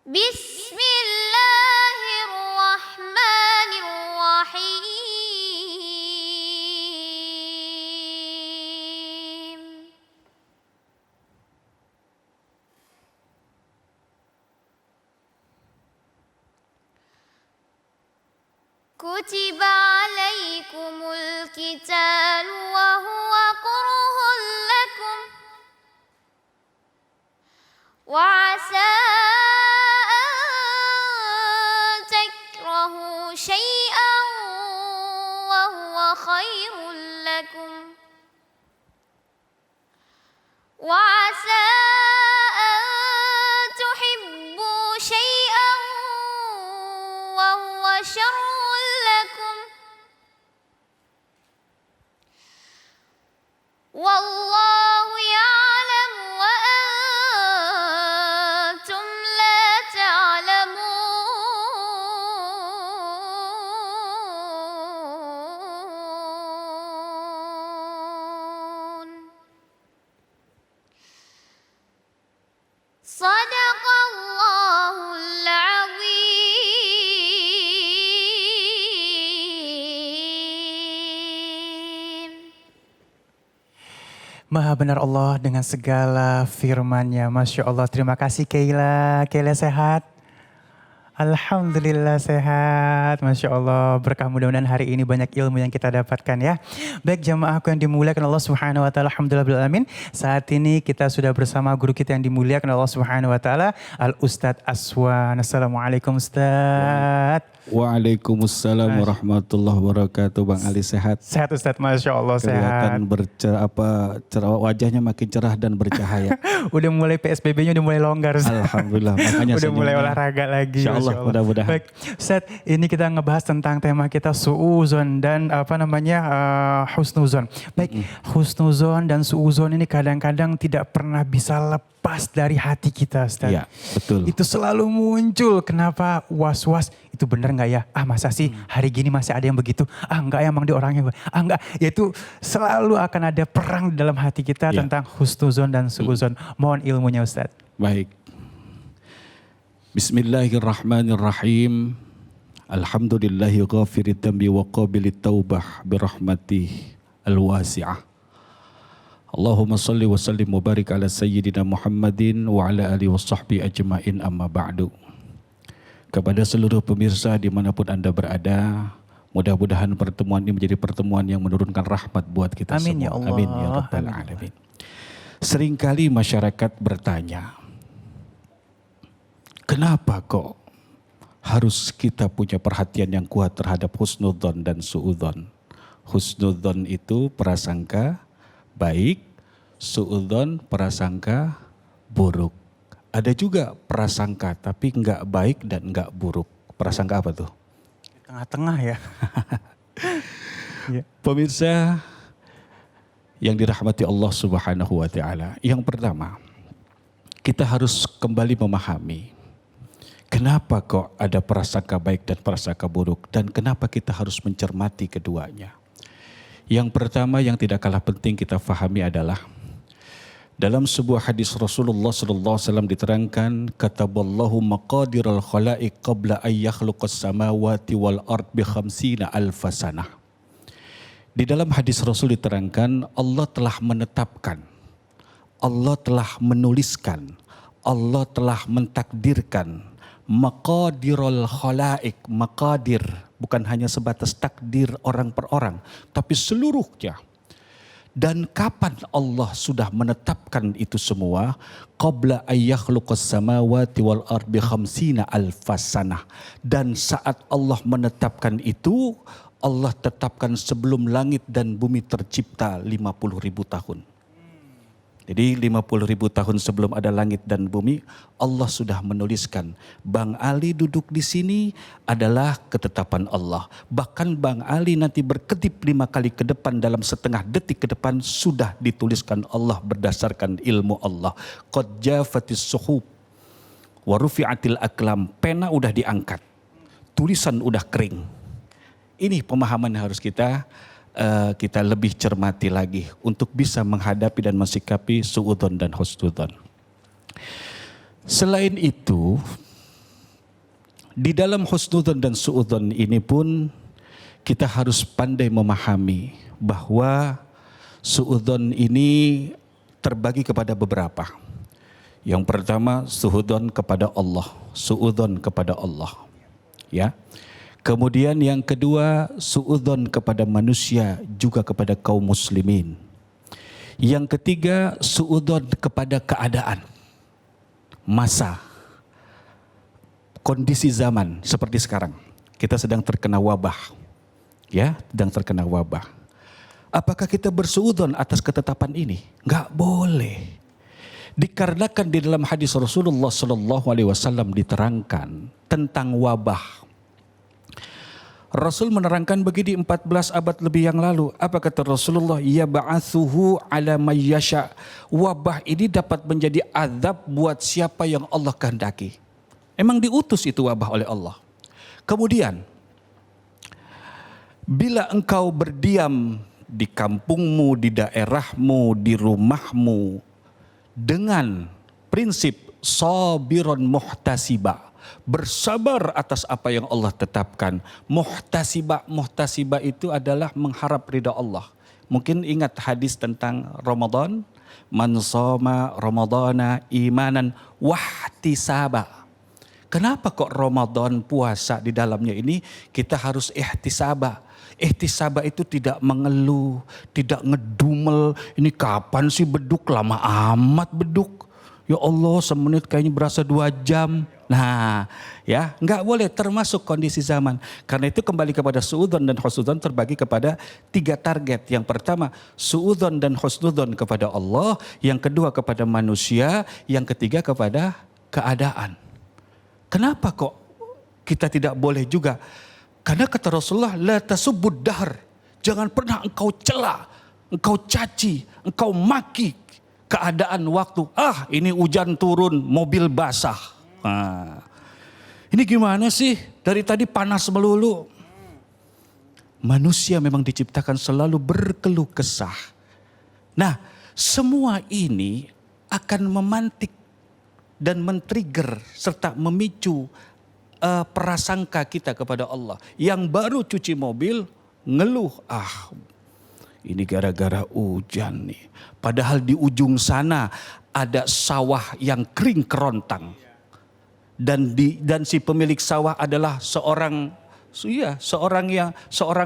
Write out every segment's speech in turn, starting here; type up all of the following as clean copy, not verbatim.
Bismillahirrahmanirrahim. Kutiba alaikumul qitalu wa huwa kurhun lakum wa asa an takrahu syai'an wa huwa khairun lakum wa asa an tuhibbu syai'an wa huwa syarrun lakum wallahu ya'lamu wa antum la ta'lamun. Sadaqallahul azim. Maha benar Allah dengan segala firman-Nya. Masya Allah, terima kasih Keila. Keila sehat? Alhamdulillah sehat. Masya Allah, berkah mudah-mudahan hari ini banyak ilmu yang kita dapatkan ya. Baik jamaahku yang dimuliakan Allah Subhanahu wa taala, alhamdulillah alamin. Saat ini kita sudah bersama guru kita yang dimuliakan Allah Subhanahu wa taala, Al Ustadz Aswan. Assalamualaikum Ustadz. Waalaikumsalam warahmatullahi wabarakatuh. Bang Ali sehat? Sehat Ustadz, Masya Allah sehat. Kelihatan wajahnya makin cerah dan bercahaya. Udah mulai PSBB-nya udah mulai longgar Ustadz. Alhamdulillah, makanya udah mulai senyumnya. olahraga lagi. Insya Allah, mudah-mudahan. Baik, Ustadz, ini kita ngebahas tentang tema kita su'uzon dan husnuzon. Baik, husnuzon dan su'uzon ini kadang-kadang tidak pernah bisa lepas dari hati kita Ustadz. Iya, betul. Itu selalu muncul, kenapa was-was, itu benar nggak ya? Ah masa sih hari gini masih ada yang begitu? Ah enggak ya, emang dia orangnya. Ah enggak, yaitu selalu akan ada perang di dalam hati kita tentang husnuzon dan su'uzon. Mohon ilmunya Ustadz. Baik. Bismillahirrahmanirrahim. Alhamdulillahi ghafirid dambi wa qabilit taubah birahmatih al-wasi'ah. Allahumma salli wa sallim wa barik ala sayyidina Muhammadin wa ala alihi wa sahbihi ajma'in amma ba'du. Kepada seluruh pemirsa dimanapun Anda berada, mudah-mudahan pertemuan ini menjadi pertemuan yang menurunkan rahmat buat kita Amin semua. ya Allah. Amin ya Rabbal Alamin. Seringkali masyarakat bertanya, kenapa kok harus kita punya perhatian yang kuat terhadap husnudzon dan suudzon? Husnudzon itu prasangka baik, suudzon prasangka buruk. Ada juga prasangka tapi enggak baik dan enggak buruk. Prasangka apa tuh? Tengah-tengah ya. Ya. Pemirsa yang dirahmati Allah Subhanahu wa taala. Yang pertama, kita harus kembali memahami kenapa kok ada prasangka baik dan prasangka buruk dan kenapa kita harus mencermati keduanya. Yang pertama yang tidak kalah penting kita fahami adalah dalam sebuah hadis Rasulullah SAW diterangkan, kataballahu maqadiral khalaiq qabla an yakhluqas samawati wal ard bi khamsina alfa sanah. Di dalam hadis Rasul diterangkan, Allah telah menetapkan, Allah telah menuliskan, Allah telah mentakdirkan maqadirul khalaiq, maqadir bukan hanya sebatas takdir orang per orang, tapi seluruhnya. Dan kapan Allah sudah menetapkan itu semua? Qabla ayyakhluqas samawati wal ardi khamsina alfasanah. Dan saat Allah menetapkan itu, Allah tetapkan sebelum langit dan bumi tercipta 50.000 tahun. Jadi 50.000 tahun sebelum ada langit dan bumi, Allah sudah menuliskan Bang Ali duduk di sini adalah ketetapan Allah. Bahkan Bang Ali nanti berkedip 5 kali ke depan dalam setengah detik ke depan sudah dituliskan Allah berdasarkan ilmu Allah. Qad jafatis suhub wa rufi'atil aqlam. Pena udah diangkat, tulisan udah kering. Ini pemahaman yang harus kita lebih cermati lagi untuk bisa menghadapi dan mensikapi suudzon dan husnudzon. Selain itu, Di dalam husnudzon dan suudzon ini pun kita harus pandai memahami bahwa suudzon ini terbagi kepada beberapa. Yang pertama suudzon kepada Allah, suudzon kepada Allah. Ya. Kemudian yang kedua suudzon kepada manusia juga kepada kaum muslimin. Yang ketiga suudzon kepada keadaan, masa, kondisi zaman seperti sekarang. Kita sedang terkena wabah. Ya, sedang terkena wabah. Apakah kita bersuudzon atas ketetapan ini? Enggak boleh. Dikarenakan di dalam hadis Rasulullah sallallahu alaihi wasallam diterangkan tentang wabah. Rasul menerangkan begini 14 abad lebih yang lalu. Apa kata Rasulullah? Ya ba'athuhu ala mayyasha. Wabah ini dapat menjadi azab buat siapa yang Allah kehendaki. Emang diutus itu wabah oleh Allah. Kemudian, bila engkau berdiam di kampungmu, di daerahmu, di rumahmu, dengan prinsip sabiron muhtasiba, bersabar atas apa yang Allah tetapkan. Muhtasiba itu adalah mengharap ridha Allah. Mungkin ingat hadis tentang Ramadan, man shoma ramadhana imanan wahtisaba. Kenapa kok Ramadan puasa di dalamnya ini kita harus ihtisaba? Ihtisaba itu tidak mengeluh, tidak ngedumel. Ini kapan sih beduk, lama amat beduk. Ya Allah, semenit kayaknya berasa 2 jam. Nah, ya, enggak boleh, termasuk kondisi zaman. Karena itu kembali kepada suudzon dan husnudzon terbagi kepada 3 target. Yang pertama, suudzon dan husnudzon kepada Allah. Yang kedua kepada manusia. Yang ketiga kepada keadaan. Kenapa kok kita tidak boleh juga? Karena kata Rasulullah, la tasubbud dahr. Jangan pernah engkau cela, engkau caci, engkau maki keadaan waktu. Ah, ini hujan turun, mobil basah. Nah, ini gimana sih? Dari tadi panas melulu. Manusia memang diciptakan selalu berkeluh kesah. Nah, semua ini akan memantik dan men-trigger serta memicu prasangka kita kepada Allah. Yang baru cuci mobil ngeluh, ini gara-gara hujan nih. Padahal di ujung sana ada sawah yang kering kerontang. Dan si pemilik sawah adalah seorang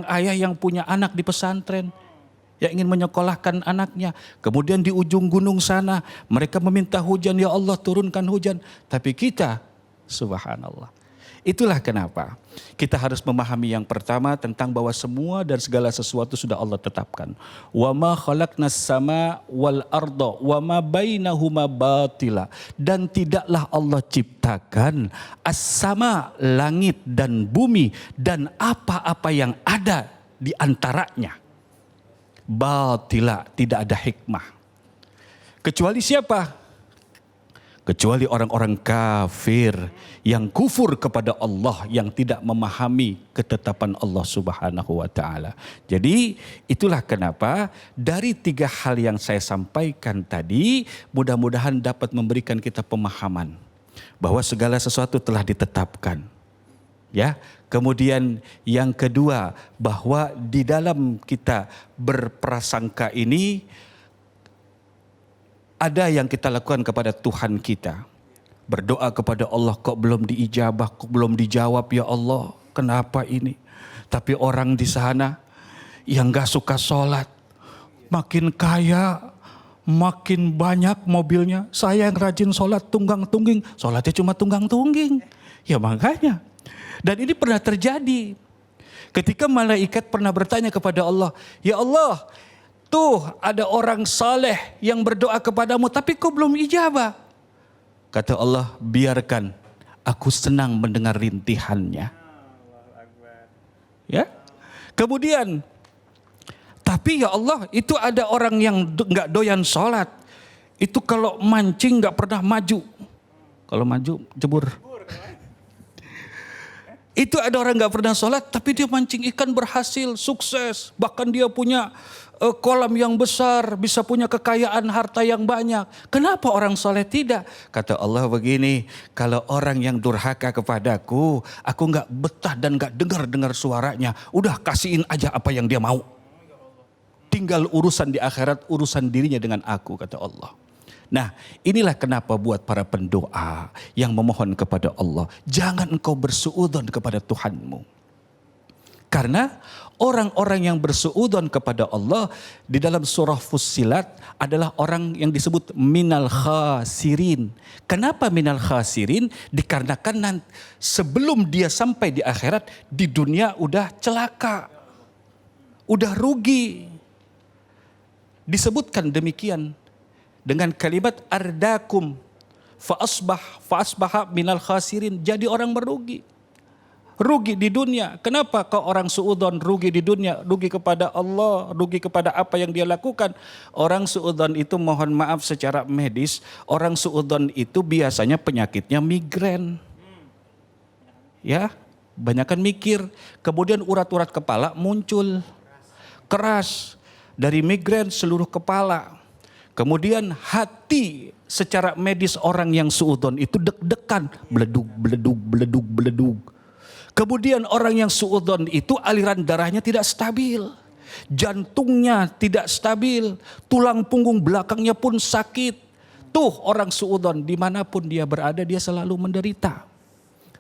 ayah yang punya anak di pesantren, yang ingin menyekolahkan anaknya. Kemudian di ujung gunung sana mereka meminta hujan, ya Allah turunkan hujan. Tapi kita, subhanallah. Itulah kenapa kita harus memahami yang pertama tentang bahwa semua dan segala sesuatu sudah Allah tetapkan. Wa ma khalaqnas sama wal arda wa ma bainahuma batila. Dan tidaklah Allah ciptakan as-sama, langit dan bumi, dan apa-apa yang ada di antaranya. Batila, tidak ada hikmah. Kecuali siapa? Kecuali orang-orang kafir yang kufur kepada Allah, yang tidak memahami ketetapan Allah Subhanahu wa taala. Jadi itulah kenapa dari 3 hal yang saya sampaikan tadi, mudah-mudahan dapat memberikan kita pemahaman bahwa segala sesuatu telah ditetapkan. Ya. Kemudian yang kedua, bahwa di dalam kita berprasangka ini ada yang kita lakukan kepada Tuhan kita. Berdoa kepada Allah, kok belum diijabah, kok belum dijawab ya Allah, kenapa ini? Tapi orang di sana yang gak suka sholat, makin kaya, makin banyak mobilnya. Saya yang rajin sholat tunggang-tungging, sholatnya cuma tunggang-tungging. Ya makanya. Dan ini pernah terjadi. Ketika malaikat pernah bertanya kepada Allah, ya Allah, tuh ada orang saleh yang berdoa kepadamu tapi kok belum ijabah. Kata Allah, biarkan, aku senang mendengar rintihannya. Ya. Kemudian, tapi ya Allah, itu ada orang yang gak doyan sholat. Itu kalau mancing gak pernah maju. Kalau maju jebur. Itu ada orang gak pernah sholat tapi dia mancing ikan berhasil, sukses. Bahkan dia punya kolam yang besar, bisa punya kekayaan harta yang banyak. Kenapa orang soleh tidak? Kata Allah begini, kalau orang yang durhaka kepadaku, aku nggak betah dan nggak dengar suaranya. Udah kasihin aja apa yang dia mau. Tinggal urusan di akhirat, urusan dirinya dengan aku, kata Allah. Nah, inilah kenapa buat para pendoa yang memohon kepada Allah, jangan engkau bersuudzon kepada Tuhanmu. Karena orang-orang yang bersuudzon kepada Allah di dalam surah Fussilat adalah orang yang disebut minal khasirin. Kenapa minal khasirin? Dikarenakan sebelum dia sampai di akhirat, di dunia udah celaka, udah rugi. Disebutkan demikian dengan kalimat ardakum faasbaha minal khasirin. Jadi orang merugi. Rugi di dunia. Kenapa kau orang suudzon rugi di dunia? Rugi kepada Allah, rugi kepada apa yang dia lakukan. Orang suudzon itu, mohon maaf secara medis, orang suudzon itu biasanya penyakitnya migrain. Ya, banyakan mikir. Kemudian urat-urat kepala muncul. Keras. Dari migrain seluruh kepala. Kemudian hati secara medis orang yang suudzon itu deg-degan. Beledug, beledug, beledug, beledug. Kemudian orang yang suudzon itu aliran darahnya tidak stabil. Jantungnya tidak stabil. Tulang punggung belakangnya pun sakit. Tuh orang suudzon dimanapun dia berada dia selalu menderita.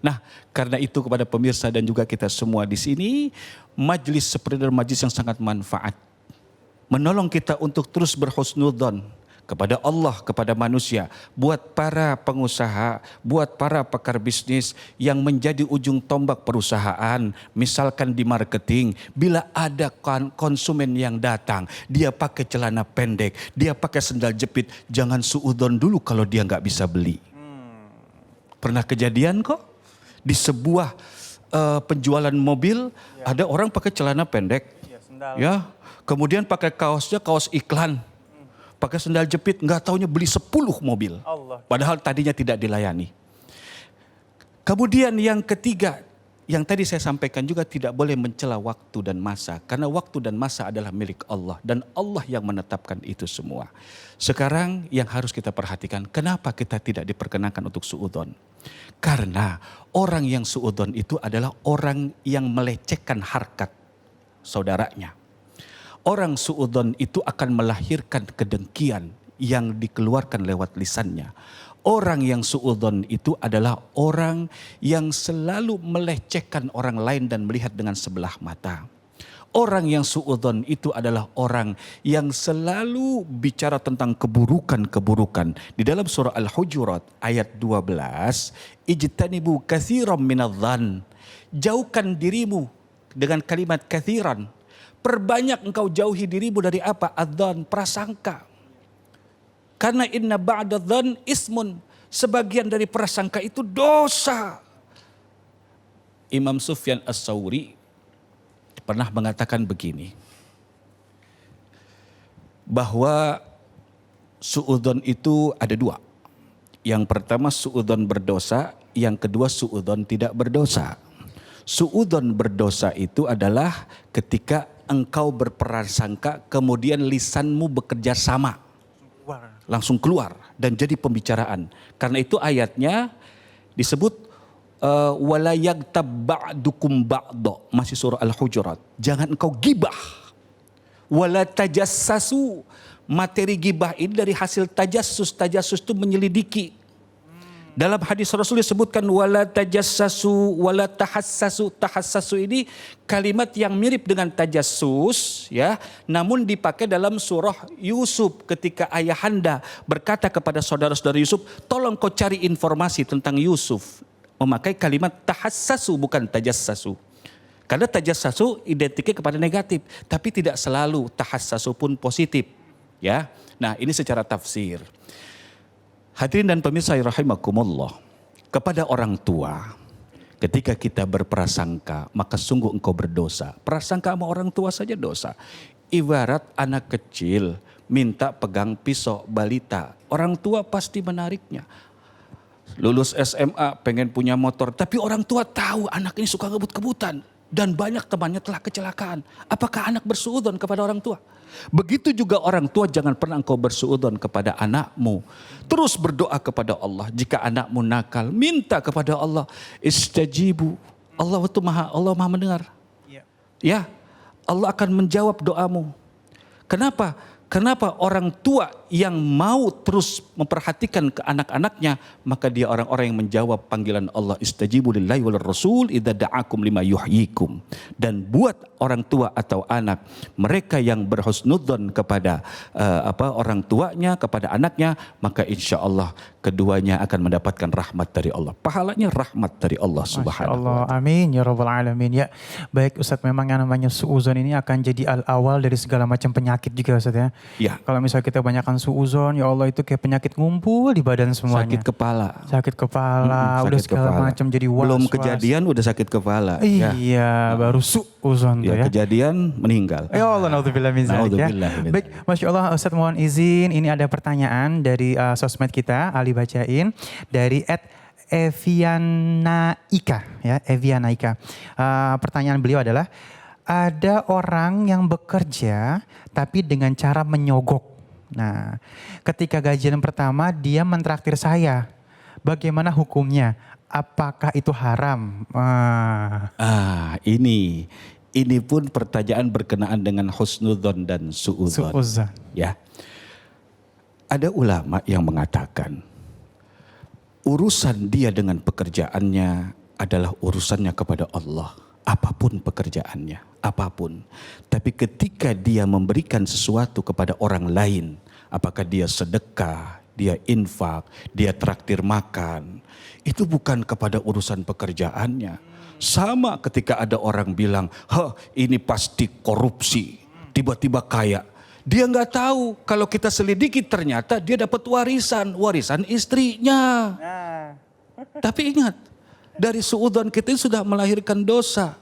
Nah, karena itu kepada pemirsa dan juga kita semua di sini, majlis seperti majlis yang sangat manfaat. Menolong kita untuk terus berhusnudzon kepada Allah, kepada manusia, buat para pengusaha, buat para pakar bisnis yang menjadi ujung tombak perusahaan. Misalkan di marketing, bila ada konsumen yang datang, dia pakai celana pendek, dia pakai sendal jepit, jangan suudzon dulu kalau dia nggak bisa beli. Pernah kejadian kok di sebuah penjualan mobil, ada orang pakai celana pendek, ya, kemudian pakai kaosnya kaos iklan. Pakai sendal jepit, nggak taunya beli 10 mobil. Padahal tadinya tidak dilayani. Kemudian yang ketiga, yang tadi saya sampaikan juga tidak boleh mencela waktu dan masa. Karena waktu dan masa adalah milik Allah. Dan Allah yang menetapkan itu semua. Sekarang yang harus kita perhatikan, kenapa kita tidak diperkenankan untuk suudzon? Karena orang yang suudzon itu adalah orang yang melecehkan harkat saudaranya. Orang suudzon itu akan melahirkan kedengkian yang dikeluarkan lewat lisannya. Orang yang suudzon itu adalah orang yang selalu melecehkan orang lain dan melihat dengan sebelah mata. Orang yang suudzon itu adalah orang yang selalu bicara tentang keburukan-keburukan. Di dalam surah Al-Hujurat ayat 12, ijtanibu katsiran minadh-dhann. Jauhkan dirimu dengan kalimat katsiran. Perbanyak engkau jauhi dirimu dari apa? Adzan, prasangka. Karena inna ba'dadh-dhann ismun. Sebagian dari prasangka itu dosa. Imam Sufyan As-Tsauri pernah mengatakan begini. Bahwa suudzon itu ada dua. Yang pertama suudzon berdosa. Yang kedua suudzon tidak berdosa. Suudzon berdosa itu adalah ketika engkau berprasangka kemudian lisanmu bekerja sama. Langsung keluar dan jadi pembicaraan. Karena itu ayatnya disebut wala yaghtab ba'dukum ba'dha, masih surah Al-Hujurat. Jangan engkau gibah. Wala tajassasu. Materi gibah ini dari hasil tajassus. Tajassus itu menyelidiki. Dalam hadis Rasul disebutkan wala tajassasu wala tahassasu. Tahassasu ini kalimat yang mirip dengan tajassus, ya, namun dipakai dalam surah Yusuf ketika ayahanda berkata kepada saudara-saudara Yusuf, tolong kau cari informasi tentang Yusuf. Memakai kalimat tahassasu bukan tajassasu. Karena tajassasu identiknya kepada negatif, tapi tidak selalu tahassasu pun positif, ya. Nah, ini secara tafsir. Hadirin dan pemirsa rahimakumullah, kepada orang tua, ketika kita berprasangka, maka sungguh engkau berdosa. Prasangka sama orang tua saja dosa. Ibarat anak kecil minta pegang pisau balita, orang tua pasti menariknya. Lulus SMA pengen punya motor, tapi orang tua tahu anak ini suka ngebut-kebutan. dan banyak temannya telah kecelakaan. Apakah anak bersuudzon kepada orang tua? Begitu juga orang tua, jangan pernah engkau bersuudzon kepada anakmu. Terus berdoa kepada Allah. Jika anakmu nakal, minta kepada Allah. Istajibu. Allah maha mendengar. Ya, Allah akan menjawab doamu. Kenapa? Kenapa orang tua yang mau terus memperhatikan ke anak-anaknya, maka dia orang-orang yang menjawab panggilan Allah, istajibu lillahi wal rasul idza da'akum lima yuhyikum. Dan buat orang tua atau anak, mereka yang berhusnudzon kepada orang tuanya, kepada anaknya, maka insya Allah keduanya akan mendapatkan rahmat dari Allah. Pahalanya rahmat dari Allah Subhanahu wa ta'ala. Amin ya rabbal alamin. Ya, baik Ustadz, memang yang namanya suudzon ini akan jadi awal dari segala macam penyakit juga Ustadz ya. Ya. Kalau misalnya kita banyakkan suudzon, ya Allah, itu kayak penyakit ngumpul di badan semuanya. Sakit kepala. Sakit kepala, udah sakit segala kepala. macam jadi was-was. Belum kejadian udah sakit kepala. Iya, baru suudzon tuh Ya, ya. kejadian meninggal. Ya Allah, naudzubillah min dzalik ya. Naudzubillah min dzalik. Baik, Masya Allah Ustadz, mohon izin, ini ada pertanyaan dari sosmed kita, Ali bacain, dari @Evianaika ya, Evianaika. Pertanyaan beliau adalah, ada orang yang bekerja tapi dengan cara menyogok. Nah, ketika gajian pertama dia mentraktir saya. Bagaimana hukumnya? Apakah itu haram? Ini pun pertanyaan berkenaan dengan husnudzon dan suudzon. Suudzon. Ya. Ada ulama yang mengatakan urusan dia dengan pekerjaannya adalah urusannya kepada Allah. Apapun pekerjaannya, apapun. Tapi ketika dia memberikan sesuatu kepada orang lain, apakah dia sedekah, dia infak, dia traktir makan, itu bukan kepada urusan pekerjaannya. Sama ketika ada orang bilang, ini pasti korupsi, tiba-tiba kaya. Dia nggak tahu kalau kita selidiki ternyata dia dapat warisan istrinya. Tapi ingat, dari suudzon kita sudah melahirkan dosa.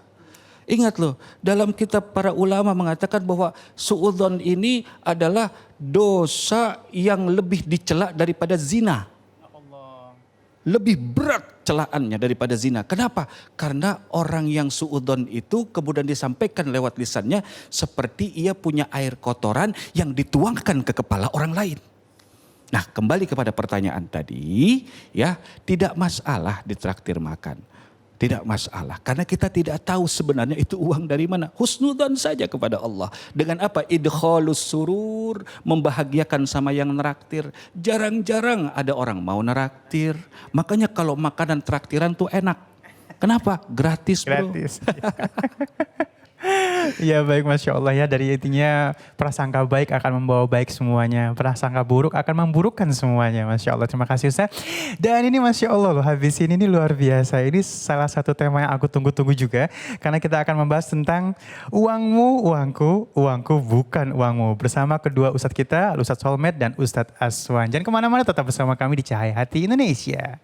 Ingat loh, dalam kitab para ulama mengatakan bahwa suudzon ini adalah dosa yang lebih dicela daripada zina. Lebih berat celaannya daripada zina. Kenapa? Karena orang yang suudzon itu kemudian disampaikan lewat lisannya seperti ia punya air kotoran yang dituangkan ke kepala orang lain. Nah, kembali kepada pertanyaan tadi, ya, tidak masalah ditraktir makan. Tidak masalah, karena kita tidak tahu sebenarnya itu uang dari mana. Husnudzon saja kepada Allah. Dengan apa? Idkhalus surur, membahagiakan sama yang neraktir. Jarang-jarang ada orang mau neraktir. Makanya kalau makanan traktiran tuh enak. Kenapa? Gratis, bro. Gratis. Ya baik, Masya Allah ya, dari intinya prasangka baik akan membawa baik semuanya. Prasangka buruk akan memburukkan semuanya. Masya Allah, terima kasih Ustaz. Dan ini Masya Allah loh, habis ini luar biasa. Ini salah satu tema yang aku tunggu-tunggu juga. Karena kita akan membahas tentang uangmu, uangku, uangku bukan uangmu. Bersama kedua Ustadz kita, Ustadz Solmed dan Ustadz Aswan. Jangan kemana-mana, tetap bersama kami di Cahaya Hati Indonesia.